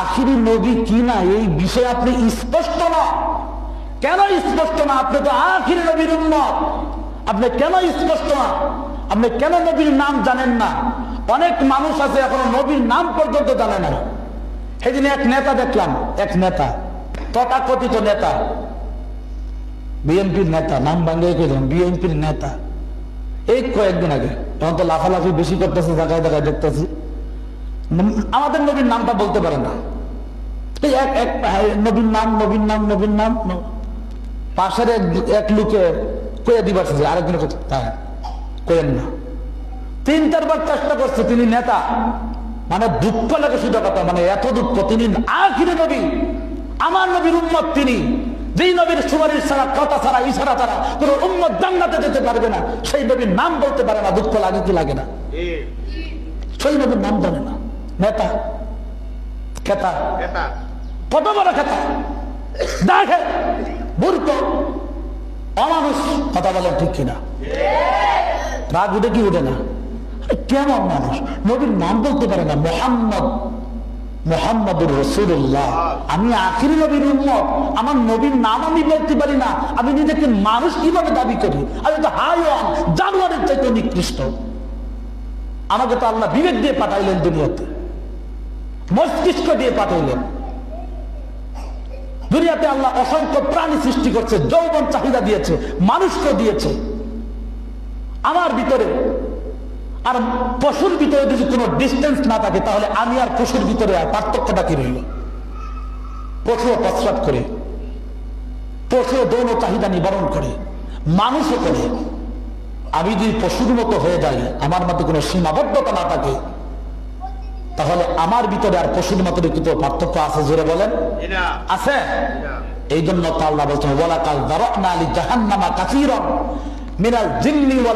আখিরি নবী কি না এই বিষয়ে আপনি স্পষ্ট না। কেন স্পষ্ট না? আপনি তো আখিরি নবীর উম্মত, আপনি কেন স্পষ্ট না? আপনি কেন নবীর নাম জানেন না? অনেক মানুষ আছে এখনো নবীর নাম পর্যন্ত জানে না। সেদিন এক নেতা দেখলাম, এক নেতা, তথাকথিত নেতা, বিএনপির নেতা, নাম বাংলায় গেলাম, বিএনপির নেতা, এই কয়েকদিন আগে, তখন তো লাফালাফি বেশি করতেছে, জায়গায় জায়গায় দেখতেছি, আমাদের নবীর নামটা বলতে পারে না। নবীর নাম নবীর নাম নবীর নাম, পাশের এক লোকে কয়ে দিবার আরেকদিন কয়েন না। 3-4 বার চেষ্টা করছে, তিনি নেতা, মানে দুঃখ লাগে শুধু কথা, মানে এত দুঃখ। তিনি আখিরি নবী, আমার নবীর উম্মত, তিনি যেই নবীর সুপারিশ ছাড়া, কথা ছাড়া, ইশারা ছাড়া কোন উম্মত জান্নাতে যেতে পারবে না, সেই নবীর নাম বলতে পারে না। দুঃখ লাগে কি লাগে না? সেই নবীর নাম জানে না। নেতা, খেতা, কত বড় খেতা, দেখে মূর্খ, অমানুষ, কথা বলে ঠিক কিনা? রাগ উঠে কি উঠে না? কেমন মানুষ নবীর নাম বলতে পারে না? মুহাম্মাদুর রাসূলুল্লাহ, আমি আখিরি নবীর উম্মত, আমার নবীর নাম আমি বলতে পারি না। আমি নিজেকে মানুষ কিভাবে দাবি করি? আমি তো হাইওয়ান, জানোয়ারের চাইতে নিকৃষ্ট। আমাকে তো আল্লাহ বিবেক দিয়ে পাঠাইলেন দুনিয়াতে, মস্তিষ্ক দিয়ে পাঠাইলেন দুনিয়াতে। আল্লাহ অসংখ্য প্রাণী সৃষ্টি করছে, যৌবন চাহিদা দিয়েছে, মানুষকে দিয়েছে। আমার ভিতরে আর পশুর ভিতরে যদি কোনো ডিস্টেন্স না থাকে, তাহলে আমি আর পশুর ভিতরে আর পার্থক্যটা কি রইল? পশুও প্রস্রাব করে, পশুও যৌন চাহিদা নিবারণ করে, মানুষও করে। আমি যদি পশুর মতো হয়ে যাই, আমার মধ্যে কোনো সীমাবদ্ধতা না থাকে, তাহলে আমার ভিতরে আর পশুর মতো কিন্তু পার্থক্য আছে? জোরে বলেন, আছে? এই জন্য তো আল্লাহ বলছেন, ওয়ালাকাদ যারানা লি জাহান্নামা কাসীরান মিনাল জিন্নি ওয়াল